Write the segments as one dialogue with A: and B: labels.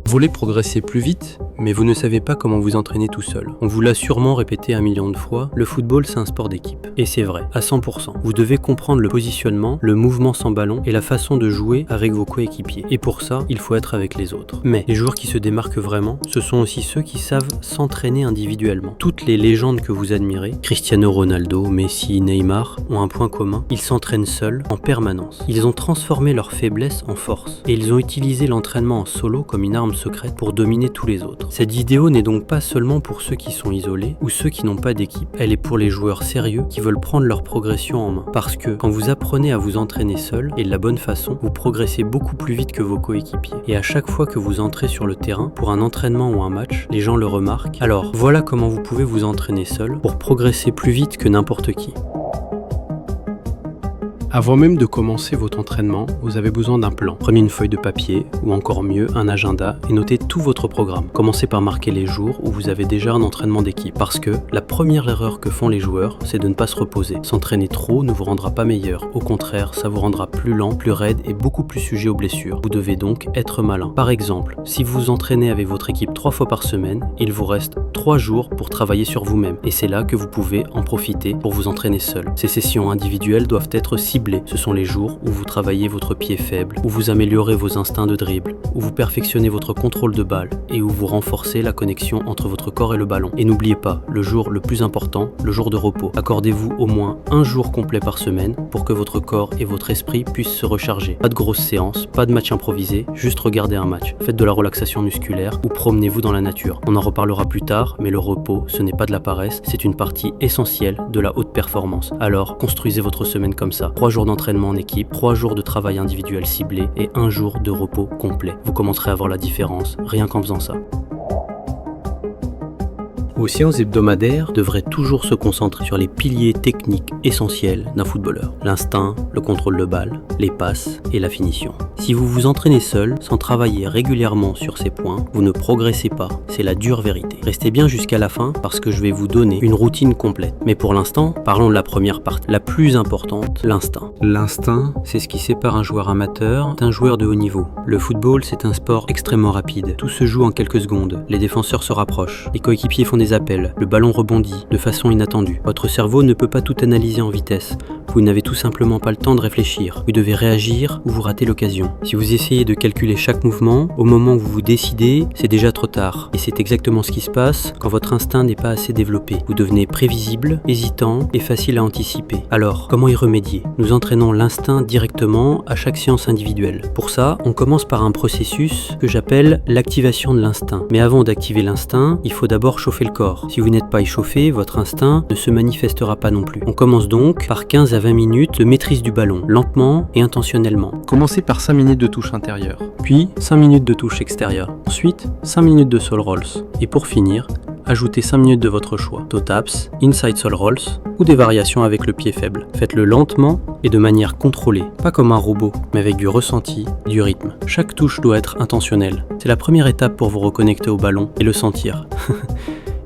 A: Vous voulez progresser plus vite, mais vous ne savez pas comment vous entraîner tout seul. On vous l'a sûrement répété 1 million de fois, le football c'est un sport d'équipe. Et c'est vrai, à 100%. Vous devez comprendre le positionnement, le mouvement sans ballon et la façon de jouer avec vos coéquipiers. Et pour ça, il faut être avec les autres. Mais les joueurs qui se démarquent vraiment, ce sont aussi ceux qui savent s'entraîner individuellement. Toutes les légendes que vous admirez, Cristiano Ronaldo, Messi, Neymar, ont un point commun. Ils s'entraînent seuls, en permanence. Ils ont transformé leurs faiblesses en force. Et ils ont utilisé l'entraînement en solo comme une arme secrète pour dominer tous les autres. Cette vidéo n'est donc pas seulement pour ceux qui sont isolés ou ceux qui n'ont pas d'équipe. Elle est pour les joueurs sérieux qui veulent prendre leur progression en main. Parce que quand vous apprenez à vous entraîner seul et de la bonne façon, vous progressez beaucoup plus vite que vos coéquipiers. Et à chaque fois que vous entrez sur le terrain pour un entraînement ou un match, les gens le remarquent. Alors voilà comment vous pouvez vous entraîner seul pour progresser plus vite que n'importe qui. Avant même de commencer votre entraînement, vous avez besoin d'un plan. Prenez une feuille de papier, ou encore mieux, un agenda, et notez tout votre programme. Commencez par marquer les jours où vous avez déjà un entraînement d'équipe. Parce que la première erreur que font les joueurs, c'est de ne pas se reposer. S'entraîner trop ne vous rendra pas meilleur. Au contraire, ça vous rendra plus lent, plus raide et beaucoup plus sujet aux blessures. Vous devez donc être malin. Par exemple, si vous vous entraînez avec votre équipe 3 fois par semaine, il vous reste 3 jours pour travailler sur vous-même. Et c'est là que vous pouvez en profiter pour vous entraîner seul. Ces sessions individuelles doivent être ciblées. Ce sont les jours où vous travaillez votre pied faible, où vous améliorez vos instincts de dribble, où vous perfectionnez votre contrôle de balle et où vous renforcez la connexion entre votre corps et le ballon. Et n'oubliez pas, le jour le plus important, le jour de repos. Accordez-vous au moins un jour complet par semaine pour que votre corps et votre esprit puissent se recharger. Pas de grosses séances, pas de match improvisé, juste regardez un match. Faites de la relaxation musculaire ou promenez-vous dans la nature. On en reparlera plus tard, mais le repos, ce n'est pas de la paresse, c'est une partie essentielle de la haute performance. Alors, construisez votre semaine comme ça. 3 jours d'entraînement en équipe, 3 jours de travail individuel ciblé et 1 jour de repos complet. Vous commencerez à voir la différence rien qu'en faisant ça. Vos séances hebdomadaires devraient toujours se concentrer sur les piliers techniques essentiels d'un footballeur. L'instinct, le contrôle de balle, les passes et la finition. Si vous vous entraînez seul, sans travailler régulièrement sur ces points, vous ne progressez pas. C'est la dure vérité. Restez bien jusqu'à la fin parce que je vais vous donner une routine complète. Mais pour l'instant, parlons de la première partie, la plus importante, l'instinct. L'instinct, c'est ce qui sépare un joueur amateur d'un joueur de haut niveau. Le football, c'est un sport extrêmement rapide. Tout se joue en quelques secondes. Les défenseurs se rapprochent. Les coéquipiers font des appels. Le ballon rebondit de façon inattendue. Votre cerveau ne peut pas tout analyser en vitesse. Vous n'avez tout simplement pas le temps de réfléchir. Vous devez réagir ou vous ratez l'occasion. Si vous essayez de calculer chaque mouvement, au moment où vous vous décidez, c'est déjà trop tard. Et c'est exactement ce qui se passe quand votre instinct n'est pas assez développé. Vous devenez prévisible, hésitant et facile à anticiper. Alors, comment y remédier? Nous entraînons l'instinct directement à chaque séance individuelle. Pour ça, on commence par un processus que j'appelle l'activation de l'instinct. Mais avant d'activer l'instinct, il faut d'abord chauffer le corps. Si vous n'êtes pas échauffé, votre instinct ne se manifestera pas non plus. On commence donc par 15 à 20 minutes de maîtrise du ballon, lentement et intentionnellement. Commencez par 5 minutes de touche intérieure, puis 5 minutes de touche extérieure. Ensuite, 5 minutes de sole rolls. Et pour finir, ajoutez 5 minutes de votre choix, toe taps, inside sole rolls ou des variations avec le pied faible. Faites-le lentement et de manière contrôlée, pas comme un robot, mais avec du ressenti, du rythme. Chaque touche doit être intentionnelle. C'est la première étape pour vous reconnecter au ballon et le sentir.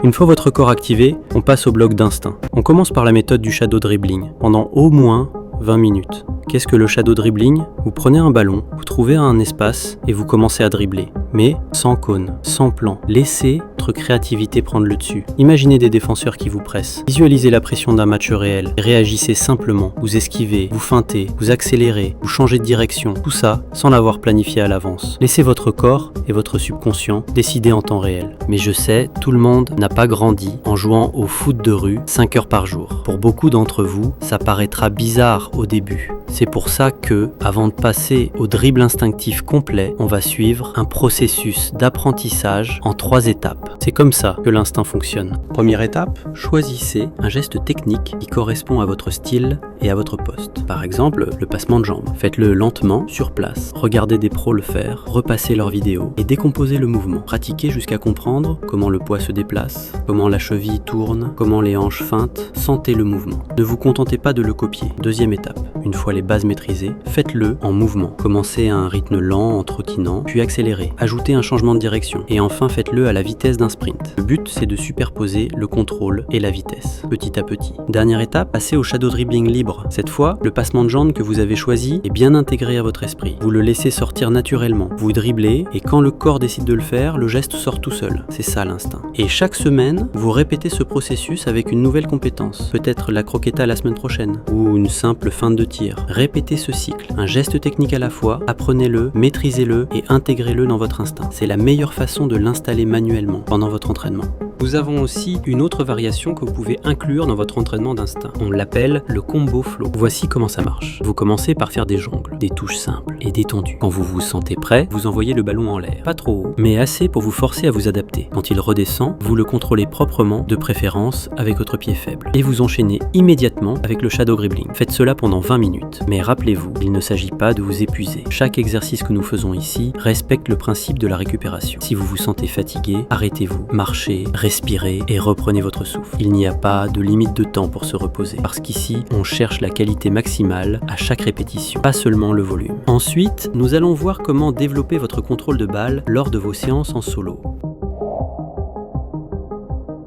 A: Une fois votre corps activé, on passe au bloc d'instinct. On commence par la méthode du shadow dribbling, pendant au moins 20 minutes. Qu'est-ce que le shadow dribbling? Vous prenez un ballon, vous trouvez un espace et vous commencez à dribbler. Mais sans cône, sans plan. Laissez votre créativité prendre le dessus. Imaginez des défenseurs qui vous pressent. Visualisez la pression d'un match réel. Réagissez simplement. Vous esquivez, vous feintez, vous accélérez, vous changez de direction. Tout ça sans l'avoir planifié à l'avance. Laissez votre corps et votre subconscient décider en temps réel. Mais je sais, tout le monde n'a pas grandi en jouant au foot de rue 5 heures par jour. Pour beaucoup d'entre vous, ça paraîtra bizarre au début. C'est pour ça que, avant de passer au dribble instinctif complet, on va suivre un processus d'apprentissage en 3 étapes. C'est comme ça que l'instinct fonctionne. Première étape, choisissez un geste technique qui correspond à votre style et à votre poste. Par exemple, le passement de jambes. Faites-le lentement, sur place. Regardez des pros le faire, repassez leurs vidéos et décomposez le mouvement. Pratiquez jusqu'à comprendre comment le poids se déplace, comment la cheville tourne, comment les hanches feintent. Sentez le mouvement. Ne vous contentez pas de le copier. Deuxième étape, Une fois les bases maîtrisées, faites-le en mouvement. Commencez à un rythme lent en trottinant, puis accélérez. Ajoutez un changement de direction et enfin faites-le à la vitesse d'un sprint. Le but, c'est de superposer le contrôle et la vitesse, petit à petit. Dernière étape, passez au shadow dribbling libre. Cette fois, le passement de jambes que vous avez choisi est bien intégré à votre esprit. Vous le laissez sortir naturellement. Vous dribblez et quand le corps décide de le faire, le geste sort tout seul. C'est ça l'instinct. Et chaque semaine, vous répétez ce processus avec une nouvelle compétence. Peut-être la croqueta la semaine prochaine ou une simple feinte de tir. Répétez ce cycle. Un geste technique à la fois, apprenez-le, maîtrisez-le et intégrez-le dans votre instinct. C'est la meilleure façon de l'installer manuellement pendant votre entraînement. Nous avons aussi une autre variation que vous pouvez inclure dans votre entraînement d'instinct. On l'appelle le combo flow. Voici comment ça marche. Vous commencez par faire des jongles, des touches simples et détendues. Quand vous vous sentez prêt, vous envoyez le ballon en l'air. Pas trop haut, mais assez pour vous forcer à vous adapter. Quand il redescend, vous le contrôlez proprement, de préférence avec votre pied faible. Et vous enchaînez immédiatement avec le shadow dribbling. Faites cela pendant 20 minutes. Mais rappelez-vous, il ne s'agit pas de vous épuiser. Chaque exercice que nous faisons ici respecte le principe de la récupération. Si vous vous sentez fatigué, arrêtez-vous, marchez, respirez et reprenez votre souffle. Il n'y a pas de limite de temps pour se reposer, parce qu'ici, on cherche la qualité maximale à chaque répétition, pas seulement le volume. Ensuite, nous allons voir comment développer votre contrôle de balle lors de vos séances en solo.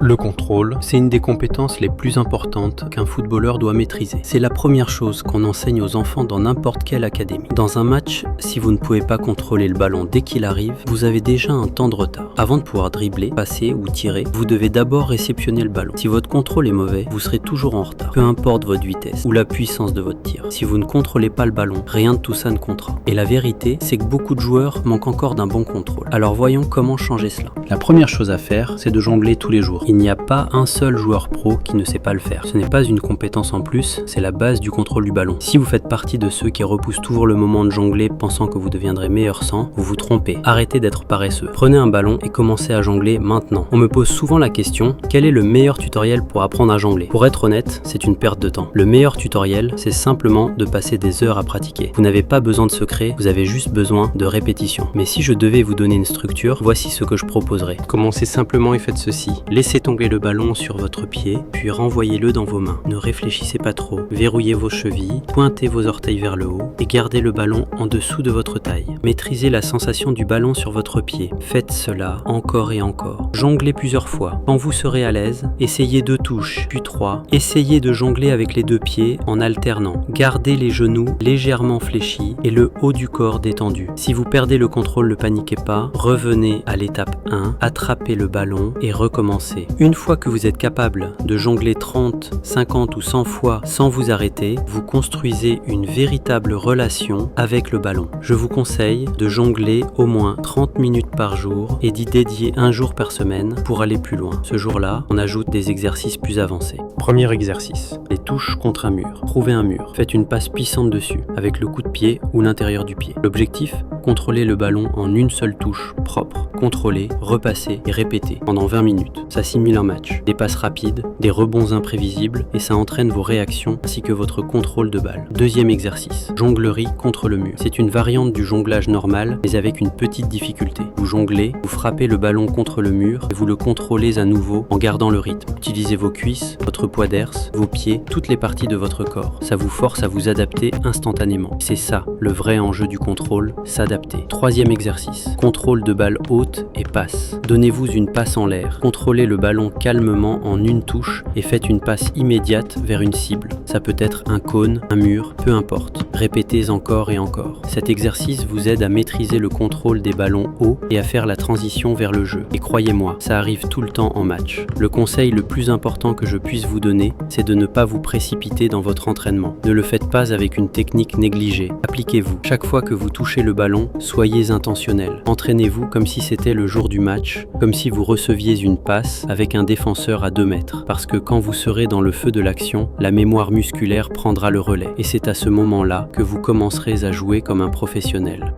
A: Le contrôle, c'est une des compétences les plus importantes qu'un footballeur doit maîtriser. C'est la première chose qu'on enseigne aux enfants dans n'importe quelle académie. Dans un match, si vous ne pouvez pas contrôler le ballon dès qu'il arrive, vous avez déjà un temps de retard. Avant de pouvoir dribbler, passer ou tirer, vous devez d'abord réceptionner le ballon. Si votre contrôle est mauvais, vous serez toujours en retard, peu importe votre vitesse ou la puissance de votre tir. Si vous ne contrôlez pas le ballon, rien de tout ça ne comptera. Et la vérité, c'est que beaucoup de joueurs manquent encore d'un bon contrôle. Alors voyons comment changer cela. La première chose à faire, c'est de jongler tous les jours. Il n'y a pas un seul joueur pro qui ne sait pas le faire. Ce n'est pas une compétence en plus, c'est la base du contrôle du ballon. Si vous faites partie de ceux qui repoussent toujours le moment de jongler pensant que vous deviendrez meilleur sans, vous vous trompez. Arrêtez d'être paresseux. Prenez un ballon et commencez à jongler maintenant. On me pose souvent la question, quel est le meilleur tutoriel pour apprendre à jongler? Pour être honnête, c'est une perte de temps. Le meilleur tutoriel, c'est simplement de passer des heures à pratiquer. Vous n'avez pas besoin de secret, vous avez juste besoin de répétition. Mais si je devais vous donner une structure, voici ce que je proposerais. Commencez simplement et faites ceci. Laissez tomber le ballon sur votre pied, puis renvoyez-le dans vos mains. Ne réfléchissez pas trop. Verrouillez vos chevilles, pointez vos orteils vers le haut et gardez le ballon en dessous de votre taille. Maîtrisez la sensation du ballon sur votre pied. Faites cela encore et encore. Jonglez plusieurs fois. Quand vous serez à l'aise, essayez 2 touches, puis 3. Essayez de jongler avec les 2 pieds en alternant. Gardez les genoux légèrement fléchis et le haut du corps détendu. Si vous perdez le contrôle, ne paniquez pas. Revenez à l'étape 1, attrapez le ballon et recommencez. Une fois que vous êtes capable de jongler 30, 50 ou 100 fois sans vous arrêter, vous construisez une véritable relation avec le ballon. Je vous conseille de jongler au moins 30 minutes par jour et d'y dédier un jour par semaine pour aller plus loin. Ce jour-là, on ajoute des exercices plus avancés. Premier exercice, les touches contre un mur. Trouvez un mur, faites une passe puissante dessus avec le coup de pied ou l'intérieur du pied. L'objectif, contrôler le ballon en une seule touche propre. Contrôler, repasser et répéter pendant 20 minutes. Ça simule un match. Des passes rapides, des rebonds imprévisibles et ça entraîne vos réactions ainsi que votre contrôle de balle. Deuxième exercice, jonglerie contre le mur. C'est une variante du jonglage normal mais avec une petite difficulté. Vous jonglez, vous frappez le ballon contre le mur et vous le contrôlez à nouveau en gardant le rythme. Utilisez vos cuisses, votre poids d'erse, vos pieds, toutes les parties de votre corps. Ça vous force à vous adapter instantanément. C'est ça, le vrai enjeu du contrôle, s'adapter. Troisième exercice, contrôle de balle haute et passe. Donnez-vous une passe en l'air. Contrôlez le ballon calmement en une touche et faites une passe immédiate vers une cible. Ça peut être un cône, un mur, peu importe. Répétez encore et encore. Cet exercice vous aide à maîtriser le contrôle des ballons hauts et à faire la transition vers le jeu. Et croyez-moi, ça arrive tout le temps en match. Le conseil le plus important que je puisse vous donner, c'est de ne pas vous précipiter dans votre entraînement. Ne le faites pas avec une technique négligée. Appliquez-vous. Chaque fois que vous touchez le ballon, soyez intentionnel. Entraînez-vous comme si c'était le jour du match, comme si vous receviez une passe avec un défenseur à 2 mètres. Parce que quand vous serez dans le feu de l'action, la mémoire musculaire prendra le relais. Et c'est à ce moment-là que vous commencerez à jouer comme un professionnel.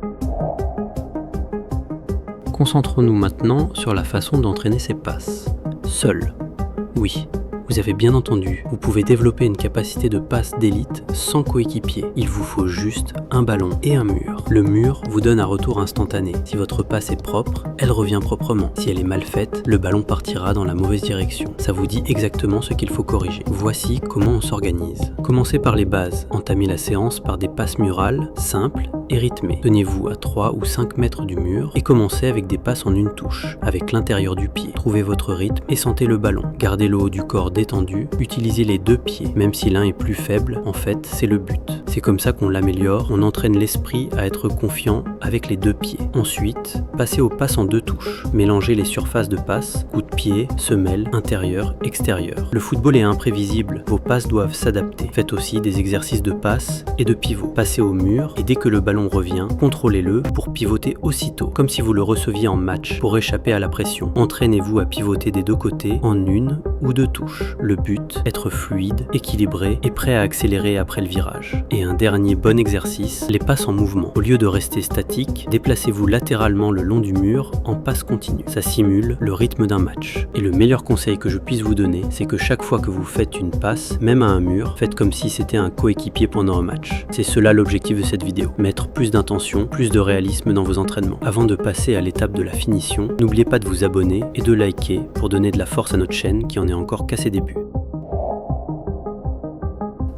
A: Concentrons-nous maintenant sur la façon d'entraîner ces passes. Seul. Oui, Vous avez bien entendu, vous pouvez développer une capacité de passe d'élite sans coéquipier. Il vous faut juste un ballon et un mur. Le mur vous donne un retour instantané. Si votre passe est propre, elle revient proprement. Si elle est mal faite, le ballon partira dans la mauvaise direction. Ça vous dit exactement ce qu'il faut corriger. Voici comment on s'organise. Commencez par les bases. Entamez la séance par des passes murales, simples et rythmées. Tenez-vous à 3 ou 5 mètres du mur et commencez avec des passes en une touche, avec l'intérieur du pied. Trouvez votre rythme et sentez le ballon. Gardez le haut du corps détendu, utilisez les deux pieds. Même si l'un est plus faible, en fait, c'est le but. C'est comme ça qu'on l'améliore, on entraîne l'esprit à être confiant avec les deux pieds. Ensuite, passez aux passes en deux touches. Mélangez les surfaces de passes, coup de pied, semelle, intérieur, extérieur. Le football est imprévisible, vos passes doivent s'adapter. Faites aussi des exercices de passe et de pivot. Passez au mur et dès que le ballon revient, contrôlez-le pour pivoter aussitôt, comme si vous le receviez en match pour échapper à la pression. Entraînez-vous à pivoter des deux côtés en une ou deux touches. Le but, être fluide, équilibré et prêt à accélérer après le virage. Et un dernier bon exercice, les passes en mouvement. Au lieu de rester statique, déplacez-vous latéralement le long du mur en passe continue. Ça simule le rythme d'un match. Et le meilleur conseil que je puisse vous donner, c'est que chaque fois que vous faites une passe, même à un mur, faites comme si c'était un coéquipier pendant un match. C'est cela l'objectif de cette vidéo. Mettre plus d'intention, plus de réalisme dans vos entraînements. Avant de passer à l'étape de la finition, n'oubliez pas de vous abonner et de liker pour donner de la force à notre chaîne qui en est encore qu'à ses débuts.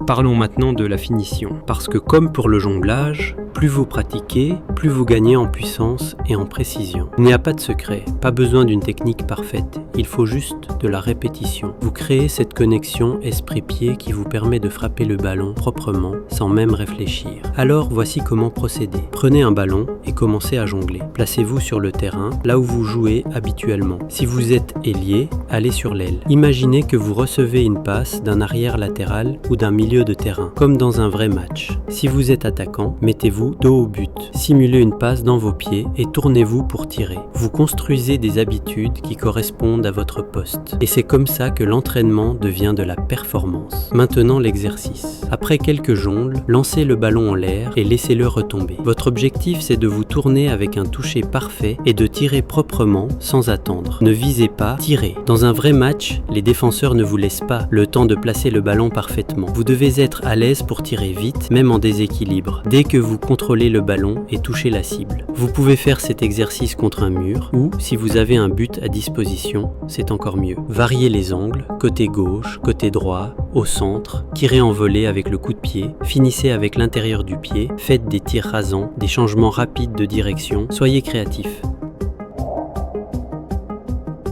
A: Parlons maintenant de la finition, parce que comme pour le jonglage, plus vous pratiquez, plus vous gagnez en puissance et en précision. Il n'y a pas de secret, pas besoin d'une technique parfaite, il faut juste de la répétition. Vous créez cette connexion esprit-pied qui vous permet de frapper le ballon proprement, sans même réfléchir. Alors voici comment procéder. Prenez un ballon et commencez à jongler. Placez-vous sur le terrain, là où vous jouez habituellement. Si vous êtes ailier, allez sur l'aile. Imaginez que vous recevez une passe d'un arrière latéral ou d'un milieu de terrain, comme dans un vrai match. Si vous êtes attaquant, mettez-vous dos au but. Simulez une passe dans vos pieds et tournez-vous pour tirer. Vous construisez des habitudes qui correspondent à votre poste. Et c'est comme ça que l'entraînement devient de la performance. Maintenant l'exercice. Après quelques jongles, lancez le ballon en l'air et laissez-le retomber. Votre objectif, c'est de vous tourner avec un toucher parfait et de tirer proprement sans attendre. Ne visez pas, tirez. Dans un vrai match, les défenseurs ne vous laissent pas le temps de placer le ballon parfaitement. Vous devez être à l'aise pour tirer vite, même en déséquilibre. Dès que vous contrôlez le ballon et touchez la cible. Vous pouvez faire cet exercice contre un mur ou, si vous avez un but à disposition, c'est encore mieux. Variez les angles, côté gauche, côté droit, au centre, tirez en volée avec le coup de pied, finissez avec l'intérieur du pied, faites des tirs rasants, des changements rapides de direction, soyez créatifs.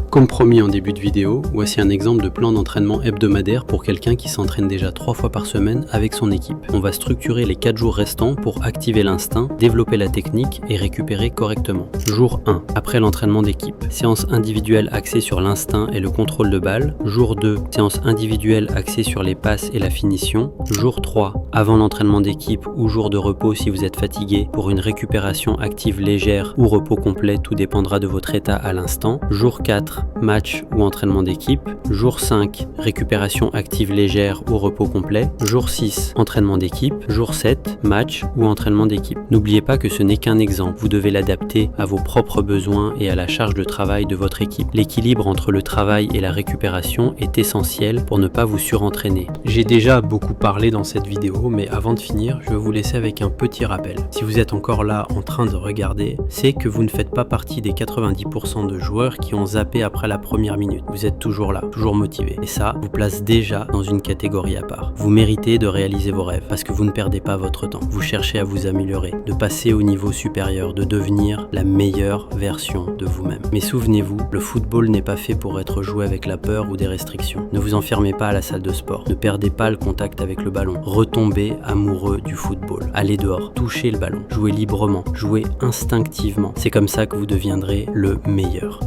A: Comme promis en début de vidéo, voici un exemple de plan d'entraînement hebdomadaire pour quelqu'un qui s'entraîne déjà 3 fois par semaine avec son équipe. On va structurer les 4 jours restants pour activer l'instinct, développer la technique et récupérer correctement. Jour 1, après l'entraînement d'équipe. Séance individuelle axée sur l'instinct et le contrôle de balle. Jour 2, séance individuelle axée sur les passes et la finition. Jour 3, avant l'entraînement d'équipe ou jour de repos si vous êtes fatigué pour une récupération active légère ou repos complet, tout dépendra de votre état à l'instant. Jour 4, match ou entraînement d'équipe. Jour 5, récupération active légère ou repos complet. Jour 6, entraînement d'équipe. Jour 7, match ou entraînement d'équipe. N'oubliez pas que ce n'est qu'un exemple, vous devez l'adapter à vos propres besoins et à la charge de travail de votre équipe. L'équilibre entre le travail et la récupération est essentiel pour ne pas vous surentraîner. J'ai déjà beaucoup parlé dans cette vidéo, mais avant de finir, je vais vous laisser avec un petit rappel. Si vous êtes encore là en train de regarder, c'est que vous ne faites pas partie des 90% de joueurs qui ont zappé après la première minute. Vous êtes toujours là, toujours motivé. Et ça vous place déjà dans une catégorie à part. Vous méritez de réaliser vos rêves parce que vous ne perdez pas votre temps. Vous cherchez à vous améliorer, de passer au niveau supérieur, de devenir la meilleure version de vous-même. Mais souvenez-vous, le football n'est pas fait pour être joué avec la peur ou des restrictions. Ne vous enfermez pas à la salle de sport. Ne perdez pas le contact avec le ballon. Retombez amoureux du football. Allez dehors, touchez le ballon, jouez librement, jouez instinctivement. C'est comme ça que vous deviendrez le meilleur.